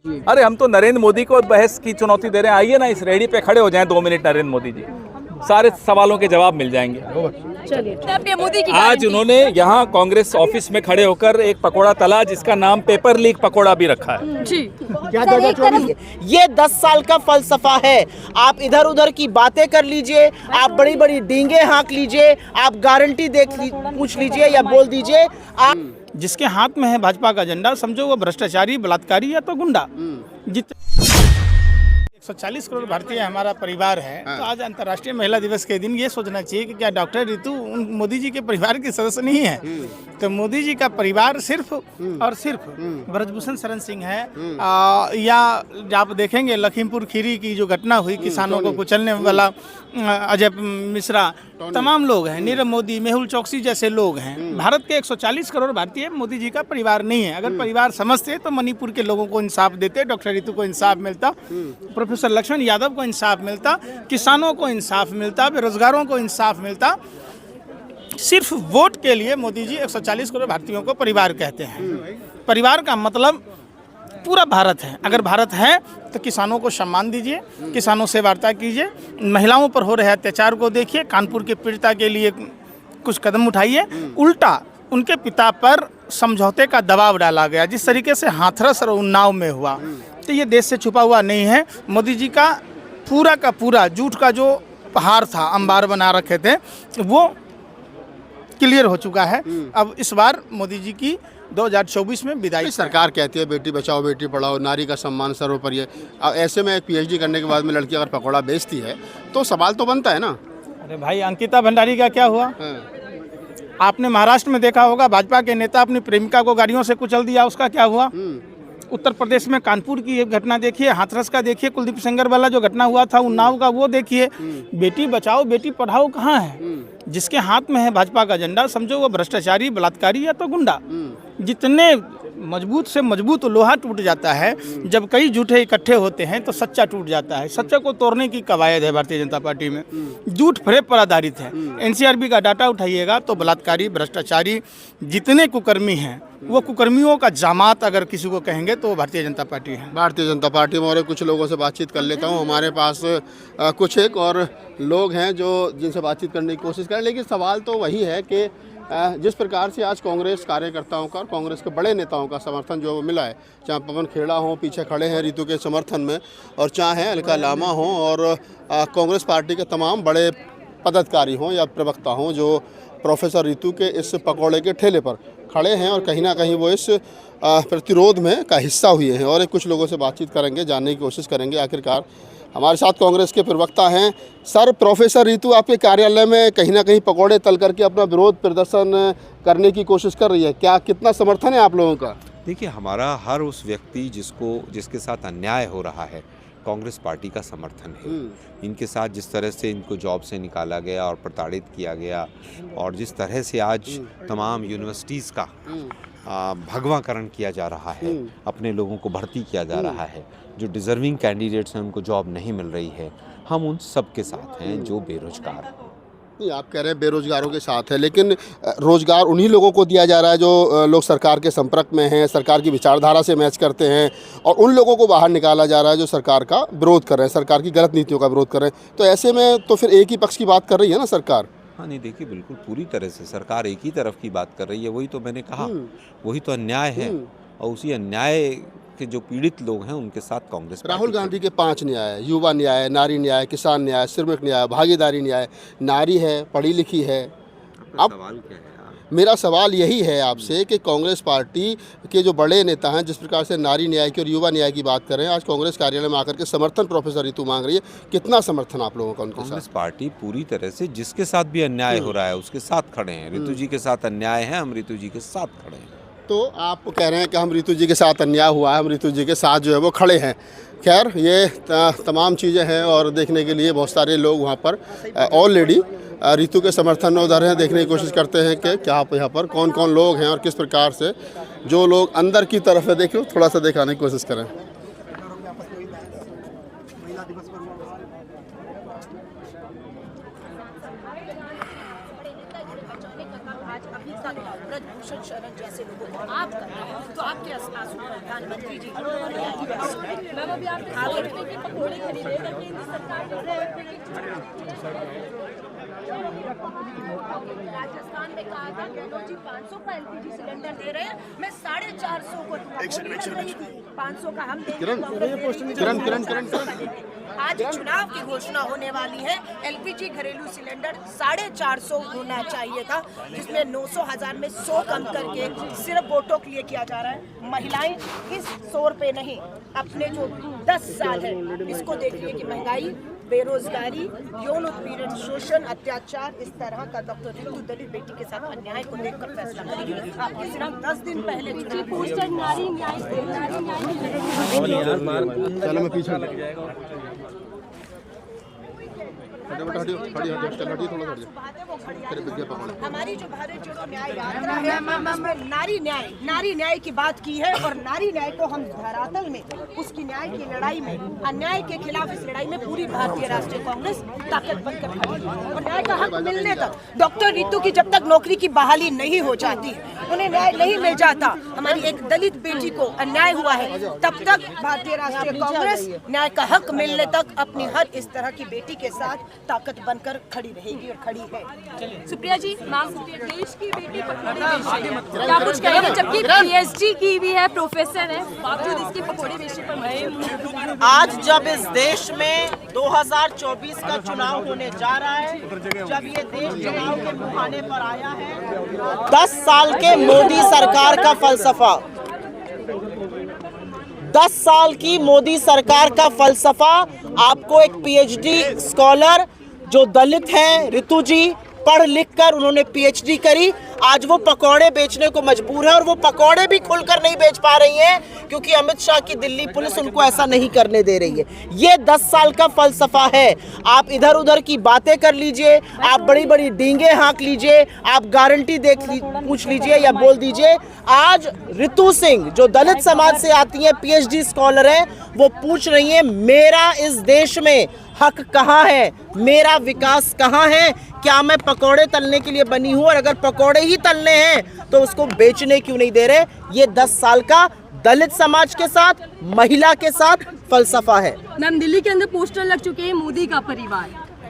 अरे हम तो नरेंद्र मोदी को बहस की चुनौती दे रहे हैं। आइए ना, इस रेडी पे खड़े हो जाएं 2 मिनट, नरेंद्र मोदी जी, सारे सवालों के जवाब मिल जाएंगे। चलिए मोदी की आज उन्होंने यहाँ कांग्रेस ऑफिस में खड़े होकर एक पकोड़ा तला जिसका नाम पेपर लीक पकोड़ा भी रखा है जी। ये 10 साल का फलसफा है। आप इधर उधर की बातें कर लीजिए, आप बड़ी बड़ी डींगे हाँक लीजिए, आप गारंटी पूछ लीजिए या बोल दीजिए। आप जिसके हाथ में है भाजपा का झंडा, समझो वो भ्रष्टाचारी, बलात्कारी या तो गुंडा। 140 करोड़ भारतीय हमारा परिवार है। तो आज अंतर्राष्ट्रीय महिला दिवस के दिन ये सोचना चाहिए कि क्या डॉक्टर रितु मोदी जी के परिवार के सदस्य नहीं है। तो मोदी जी का परिवार सिर्फ और सिर्फ ब्रजभूषण शरण सिंह है। या आप देखेंगे लखीमपुर खीरी की जो घटना हुई, किसानों को कुचलने वाला अजय मिश्रा, तमाम लोग हैं, नीरव मोदी, मेहुल चौकसी जैसे लोग हैं। भारत के 140 करोड़ भारतीय मोदी जी का परिवार नहीं है। अगर परिवार समझते तो मणिपुर के लोगों को इंसाफ देते, डॉक्टर रितु को इंसाफ मिलता, प्रोफेसर लक्ष्मण यादव को इंसाफ मिलता, किसानों को इंसाफ मिलता, बेरोजगारों को इंसाफ मिलता। सिर्फ वोट के लिए मोदी जी 140 करोड़ भारतीयों को परिवार कहते हैं। परिवार का मतलब पूरा भारत है। अगर भारत है तो किसानों को सम्मान दीजिए, किसानों से वार्ता कीजिए, महिलाओं पर हो रहे अत्याचार को देखिए, कानपुर के पीड़िता के लिए कुछ कदम उठाइए। उल्टा उनके पिता पर समझौते का दबाव डाला गया, जिस तरीके से हाथरस और उन्नाव में हुआ, तो ये देश से छुपा हुआ नहीं है। मोदी जी का पूरा झूठ का जो पहाड़ था, अंबार बना रखे थे, वो क्लियर हो चुका है। अब इस बार मोदी जी की 2024 में विदाई। सरकार कहती है बेटी बचाओ बेटी पढ़ाओ, नारी का सम्मान सर्वोपरि है। अब ऐसे में पीएचडी करने के बाद में लड़की अगर पकौड़ा बेचती है तो सवाल तो बनता है ना। अरे भाई, अंकिता भंडारी का क्या हुआ? आपने महाराष्ट्र में देखा होगा, भाजपा के नेता अपनी प्रेमिका को गाड़ियों से कुचल दिया, उसका क्या हुआ? उत्तर प्रदेश में कानपुर की एक घटना देखिए, हाथरस का देखिए, कुलदीप सेंगर वाला जो घटना हुआ था उन्नाव का, वो देखिए। बेटी बचाओ बेटी पढ़ाओ कहाँ है? जिसके हाथ में है भाजपा का झंडा, समझो वो भ्रष्टाचारी, बलात्कारी या तो गुंडा। जितने मजबूत से मजबूत लोहा टूट जाता है, जब कई झूठे इकट्ठे होते हैं तो सच्चा टूट जाता है। सच्चा को तोड़ने की कवायद है भारतीय जनता पार्टी में। झूठ फरेब पर आधारित है। एनसीआरबी का डाटा उठाइएगा तो बलात्कारी, भ्रष्टाचारी, जितने कुकर्मी हैं, वो कुकर्मियों का जामात अगर किसी को कहेंगे तो भारतीय जनता पार्टी है। भारतीय जनता पार्टी में और कुछ लोगों से बातचीत कर लेता हूँ। हमारे पास कुछ एक और लोग हैं जो जिनसे बातचीत करने की कोशिश करें, लेकिन सवाल तो वही है कि जिस प्रकार से आज कांग्रेस कार्यकर्ताओं का और कांग्रेस के बड़े नेताओं का समर्थन जो मिला है, चाहे पवन खेड़ा हो पीछे खड़े हैं रितु के समर्थन में, और चाहे अलका लामा हो, और कांग्रेस पार्टी के तमाम बड़े पदाधिकारी हों या प्रवक्ता हों जो प्रोफेसर रितु के इस पकौड़े के ठेले पर खड़े हैं और कहीं ना कहीं वो इस प्रतिरोध में का हिस्सा हुए हैं। और कुछ लोगों से बातचीत करेंगे, जानने की कोशिश करेंगे। आखिरकार हमारे साथ कांग्रेस के प्रवक्ता हैं। सर, प्रोफेसर रितु आपके कार्यालय में कहीं ना कहीं पकौड़े तल करके अपना विरोध प्रदर्शन करने की कोशिश कर रही है, क्या कितना समर्थन है आप लोगों का? देखिए, हमारा हर उस व्यक्ति जिसके साथ अन्याय हो रहा है, कांग्रेस पार्टी का समर्थन है। इनके साथ जिस तरह से इनको जॉब से निकाला गया और प्रताड़ित किया गया, और जिस तरह से आज तमाम यूनिवर्सिटीज़ का भगवाकरण किया जा रहा है, अपने लोगों को भर्ती किया जा रहा है, जो डिज़र्विंग कैंडिडेट्स हैं उनको जॉब नहीं मिल रही है, हम उन सब के साथ हैं जो बेरोजगार हैं। नहीं, आप कह रहे हैं बेरोजगारों के साथ है, लेकिन रोजगार उन्हीं लोगों को दिया जा रहा है जो लोग सरकार के संपर्क में हैं, सरकार की विचारधारा से मैच करते हैं, और उन लोगों को बाहर निकाला जा रहा है जो सरकार का विरोध कर रहे हैं, सरकार की गलत नीतियों का विरोध कर रहे हैं। तो ऐसे में तो फिर एक ही पक्ष की बात कर रही है ना सरकार? हाँ, नहीं, देखिए, बिल्कुल पूरी तरह से सरकार एक ही तरफ की बात कर रही है। वही तो मैंने कहा, वही तो अन्याय है, और उसी अन्याय के जो पीड़ित लोग हैं उनके साथ कांग्रेस। राहुल गांधी के 5 न्याय, युवा न्याय, नारी न्याय, किसान न्याय, श्रमिक न्याय, भागीदारी न्याय, नारी है, पढ़ी लिखी है। अब सवाल क्या है? मेरा सवाल यही है आपसे कि कांग्रेस पार्टी के जो बड़े नेता हैं, जिस प्रकार से नारी न्याय की और युवा न्याय की बात कर रहे हैं, आज कांग्रेस कार्यालय में आकर के समर्थन प्रोफेसर रितु मांग रही है, कितना समर्थन आप लोगों का उनके साथ? कांग्रेस पार्टी पूरी तरह से जिसके साथ भी अन्याय हो रहा है उसके साथ खड़े हैं। रितु जी के साथ अन्याय है, हम रितु जी के साथ खड़े हैं। तो आप कह रहे हैं कि हम रितु जी के साथ अन्याय हुआ है, हम रितु जी के साथ जो है वो खड़े हैं। खैर, ये तमाम चीज़ें हैं और देखने के लिए बहुत सारे लोग वहाँ पर ऑलरेडी रितु के समर्थन में उधर हैं। देखने की कोशिश करते हैं कि क्या यहाँ पर कौन कौन लोग हैं और किस प्रकार से जो लोग अंदर की तरफ है, देखो थोड़ा सा दिखाने की कोशिश करें। गुलशन शरण जैसे लोगों को आप कर रहे हैं, तो आपके आसपास प्रधानमंत्री जी मैम अभी आप की पकौड़े खरीदे करके केंद्र सरकार राजस्थान में कहा था गहलोत जी 500 का एलपीजी सिलेंडर दे रहे हैं, मैं 450 को 500 का हम देंगे। आज चुनाव की घोषणा होने वाली है, एलपीजी घरेलू सिलेंडर 450 होना चाहिए था, जिसमें 900,000 में 100 कम करके सिर्फ वोटों के लिए किया जा रहा है। महिलाएं इस 100 रुपए नहीं, अपने जो 10 साल है इसको देखिए कि महंगाई, बेरोजगारी, यौन उत्पीड़न, शोषण, अत्याचार, इस तरह का डॉक्टर रितु दलित बेटी के साथ अन्याय को देखकर फैसला करेगी। आपके सिर्फ 10 दिन पहले पोस्टर नारी न्याय चलो मैं पीछे हमारी जो भारत जोड़ो न्याय यात्रा है उसमें नारी न्याय की बात की है, और नारी न्याय को हम धरातल में उसकी न्याय की लड़ाई में, अन्याय के खिलाफ इस लड़ाई में पूरी भारतीय राष्ट्रीय कांग्रेस ताकत बनकर खड़ी है। और न्याय का हक मिलने तक, डॉक्टर रितु की जब तक नौकरी की बहाली नहीं हो जाती, उन्हें न्याय नहीं मिल जाता, हमारी एक दलित बेटी को अन्याय हुआ है, तब तक भारतीय राष्ट्रीय कांग्रेस न्याय का हक मिलने तक अपनी हर इस तरह की बेटी के साथ ताकत बनकर खड़ी रहेगी और खड़ी है। सुप्रिया जी, मैम देश की बेटी पकौड़े क्या कुछ कहेंगे, जबकि पीएचडी की भी है, प्रोफेसर है, बावजूद इसकी पकौड़े बेचने पर आज जब इस देश में 2024 का चुनाव होने जा रहा है, जब ये देश चुनाव के मुहाने पर आया है, 10 साल के मोदी सरकार का फलसफा, 10 साल की मोदी सरकार का फलसफा आपको एक पीएचडी स्कॉलर जो दलित हैं रितु जी, पढ़ लिख कर उन्होंने पीएचडी करी, आज वो पकौड़े बेचने को मजबूर है, और वो पकौड़े भी खुलकर नहीं बेच पा रही हैं क्योंकि अमित शाह की दिल्ली पुलिस उनको ऐसा नहीं करने दे रही है। ये 10 साल का फलसफा है। आप इधर उधर की बातें कर लीजिए, आप बड़ी बड़ी डींगे हाँक लीजिए, आप गारंटी पूछ लीजिए या बोल दीजिए। आज रितु सिंह जो दलित समाज से आती हैं, पीएचडी स्कॉलर हैं, वो पूछ रही हैं मेरा इस देश में हक कहाँ है, मेरा विकास कहाँ है, क्या मैं पकौड़े तलने के लिए बनी हूँ, और अगर पकौड़े ही तलने हैं तो उसको बेचने क्यों नहीं दे रहे। ये 10 साल का दलित समाज के साथ, महिला के साथ फलसफा है। मैम दिल्ली के अंदर पोस्टर लग चुके हैं, मोदी का परिवार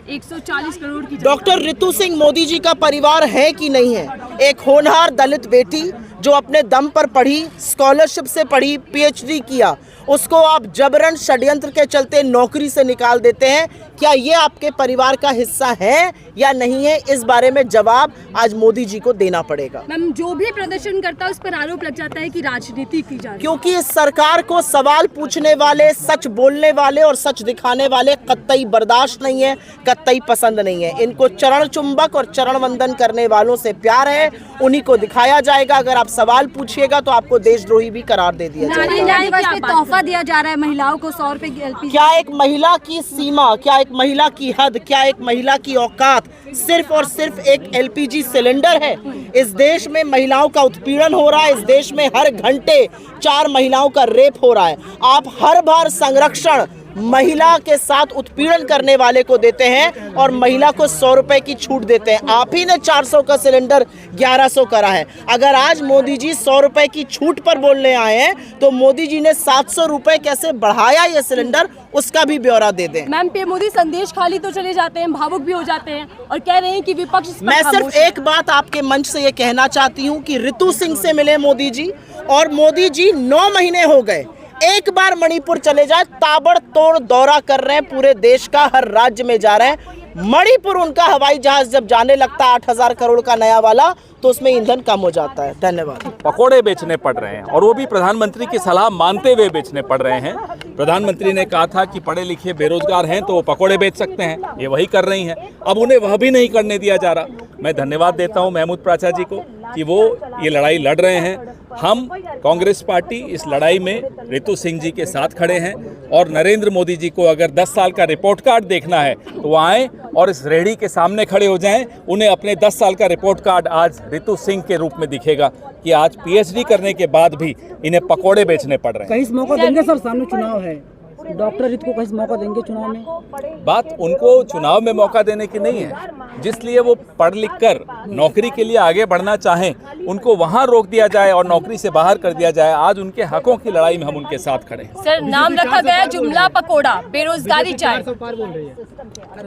140 करोड़ की। डॉक्टर रितु सिंह मोदी जी का परिवार है कि नहीं है? एक होनहार दलित बेटी जो अपने दम पर पढ़ी, स्कॉलरशिप से पढ़ी, पीएचडी किया, उसको आप जबरन षड्यंत्र के चलते नौकरी से निकाल देते हैं। क्या ये आपके परिवार का हिस्सा है या नहीं है? इस बारे में जवाब आज मोदी जी को देना पड़ेगा। मैम जो भी प्रदर्शन करता है उस पर आरोप लग जाता है कि राजनीति की जा रही है, क्योंकि इस सरकार को सवाल पूछने वाले, सच बोलने वाले और सच दिखाने वाले कतई बर्दाश्त नहीं है, कतई पसंद नहीं है। इनको चरण चुंबक और चरण वंदन करने वालों से प्यार है, उन्हीं को दिखाया जाएगा। अगर आप सवाल पूछिएगा तो आपको देशद्रोही भी करार दे दिया जाएगा। तोहफा दिया जा रहा है महिलाओं को 100 रुपए एलपीजी। क्या एक महिला की सीमा, क्या एक महिला की हद, क्या एक महिला की औकात सिर्फ और सिर्फ एक एलपीजी सिलेंडर है? इस देश में महिलाओं का उत्पीड़न हो रहा है, इस देश में हर घंटे 4 महिलाओं का रेप हो रहा है। आप हर बार संरक्षण महिला के साथ उत्पीड़न करने वाले को देते हैं और महिला को 100 रुपए की छूट देते हैं। आप ही ने 400 का सिलेंडर 1100 करा है। अगर आज मोदी जी 100 रुपए की छूट पर बोलने आए हैं तो मोदी जी ने 700 रुपए कैसे बढ़ाया ये सिलेंडर, उसका भी ब्यौरा दे दें। मैम पे मोदी संदेश खाली तो चले जाते हैं, भावुक भी हो जाते हैं और कह रहे हैं कि विपक्ष। मैं सिर्फ एक बात आपके मंच से ये कहना चाहती हूँ कि रितु सिंह से मिले मोदी जी, और मोदी जी 9 महीने हो गए, एक बार मणिपुर चले जाए, ताबड़तोड़ दौरा कर रहे हैं, पूरे देश का हर राज्य में जा रहे हैं। मणिपुर उनका हवाई जहाज जब जाने लगता है 8,000 करोड़ का नया वाला, तो उसमें ईंधन कम हो जाता है। धन्यवाद। पकोड़े बेचने पड़ रहे हैं और वो भी प्रधानमंत्री की सलाह मानते हुए बेचने पड़ रहे हैं। प्रधानमंत्री ने कहा था कि पढ़े लिखे बेरोजगार हैं तो वो पकोड़े बेच सकते हैं, ये वही कर रही हैं। अब उन्हें वह भी नहीं करने दिया जा रहा। मैं धन्यवाद देता हूं महमूद प्राचा जी को कि वो ये लड़ाई लड़ रहे हैं। हम कांग्रेस पार्टी इस लड़ाई में रितु सिंह जी के साथ खड़े हैं और नरेंद्र मोदी जी को अगर 10 साल का रिपोर्ट कार्ड देखना है तो वो आएँ और इस रेहड़ी के सामने खड़े हो जाएं। उन्हें अपने 10 साल का रिपोर्ट कार्ड आज रितु सिंह के रूप में दिखेगा कि आज पीएचडी करने के बाद भी इन्हें पकोड़े बेचने पड़ रहे हैं। कहीं मौका देंगे सर, सामने चुनाव है। डॉक्टर रितु को कैसे मौका देंगे चुनाव में? बात उनको चुनाव में मौका देने की नहीं है, जिसलिए वो पढ़ लिख कर नौकरी के लिए आगे बढ़ना चाहें उनको वहां रोक दिया जाए और नौकरी से बाहर कर दिया जाए। आज उनके हकों की लड़ाई में हम उनके साथ खड़े हैं। सर, नाम रखा गया जुमला पकोड़ा, बेरोजगारी चाय।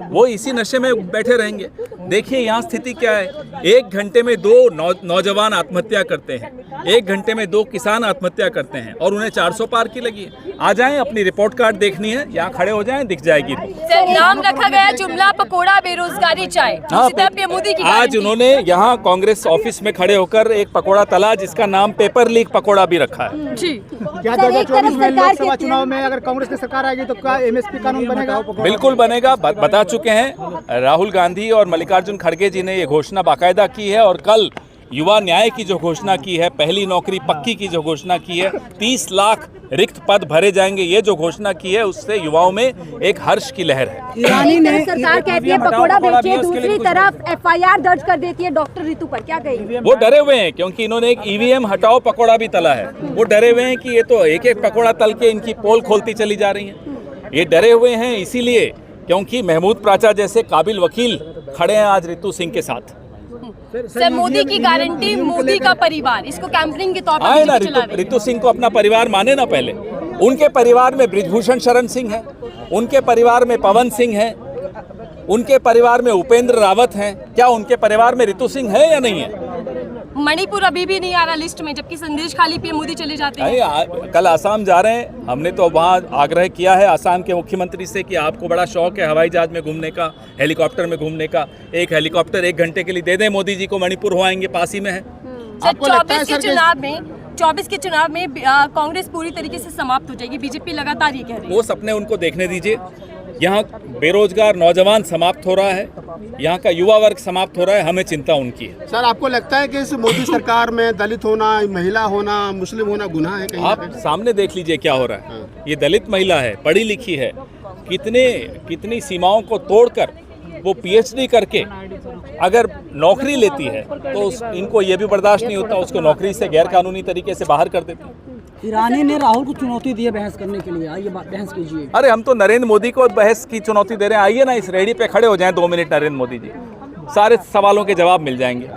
वो इसी नशे में बैठे रहेंगे। देखिए यहाँ स्थिति क्या है, 1 घंटे में 2 नौजवान आत्महत्या करते हैं, 1 घंटे में 2 किसान आत्महत्या करते हैं और उन्हें 400 पार की लगी है। आ जाएं, अपनी रिपोर्ट कार्ड देखनी है, यहाँ खड़े हो जाएं, दिख जाएगी। सर, नाम रखा गया जुमला पकोड़ा, बेरोजगारी चाय। मोदी की आज उन्होंने यहाँ कांग्रेस ऑफिस में खड़े होकर एक पकोड़ा तला जिसका नाम पेपर लीक पकोड़ा भी रखा है। जी, क्या 2024 में लोकसभा चुनाव में अगर कांग्रेस की सरकार आएगी तो क्या एमएसपी कानून बनेगा? बिल्कुल बनेगा। बता चुके हैं राहुल गांधी और मल्लिकार्जुन खड़गे जी ने ये घोषणा बाकायदा की है और कल युवा न्याय की जो घोषणा की है, पहली नौकरी पक्की की जो घोषणा की है, 30 लाख रिक्त पद भरे जाएंगे, ये जो घोषणा की है उससे युवाओं में एक हर्ष की लहर है। ईरानी ने सरकार कहती है पकोड़ा बेचिए, दूसरी तरफ एफआईआर दर्ज कर देती है डॉक्टर रितु पर, क्या कहेंगे? वो डरे हुए हैं क्योंकि इन्होंने एक ईवीएम हटाओ पकोड़ा भी तला है। वो डरे हुए हैं कि ये तो एक एक पकोड़ा तल के इनकी पोल खोलती चली जा रही है। ये डरे हुए हैं इसीलिए क्योंकि महमूद प्राचा जैसे काबिल वकील खड़े हैं आज रितु सिंह के साथ। सर, मोदी की गारंटी, मोदी का परिवार, इसको कैंपेनिंग के तौर पर आए ना, चला रहे हैं। रितु सिंह को अपना परिवार माने ना। पहले उनके परिवार में बृजभूषण शरण सिंह है, उनके परिवार में पवन सिंह है, उनके परिवार में उपेंद्र रावत हैं। क्या उनके परिवार में रितु सिंह है या नहीं है? मणिपुर अभी भी नहीं आ रहा लिस्ट में, जबकि संदेश खाली पीएम मोदी चले जाते हैं। कल आसाम जा रहे हैं, हमने तो वहाँ आग्रह किया है आसाम के मुख्यमंत्री से कि आपको बड़ा शौक है हवाई जहाज में घूमने का, हेलीकॉप्टर में घूमने का, एक हेलीकॉप्टर 1 घंटे के लिए दे दें मोदी जी को, मणिपुर हो आएंगे, पास ही में है। सर, 24 के चुनाव में कांग्रेस पूरी तरीके से समाप्त हो जाएगी, बीजेपी लगातार ये कह रही है। वो सपने उनको देखने दीजिए। यहाँ बेरोजगार नौजवान समाप्त हो रहा है, यहाँ का युवा वर्ग समाप्त हो रहा है, हमें चिंता उनकी है। सर, आपको लगता है कि इस मोदी सरकार में दलित होना, महिला होना, मुस्लिम होना गुनाह है? कहीं आप सामने देख लीजिए क्या हो रहा है। ये दलित महिला है, पढ़ी लिखी है, कितनी सीमाओं को तोड़कर वो पीएचडी करके अगर नौकरी लेती है तो इनको ये भी बर्दाश्त नहीं होता, उसको नौकरी से गैर कानूनी तरीके से बाहर कर देती है। ईरानी ने राहुल को चुनौती दी है बहस करने के लिए, आइए बहस कीजिए। अरे हम तो नरेंद्र मोदी को बहस की चुनौती दे रहे हैं। आइए ना, इस रेडी पे खड़े हो जाएं 2 मिनट, नरेंद्र मोदी जी, सारे सवालों के जवाब मिल जाएंगे।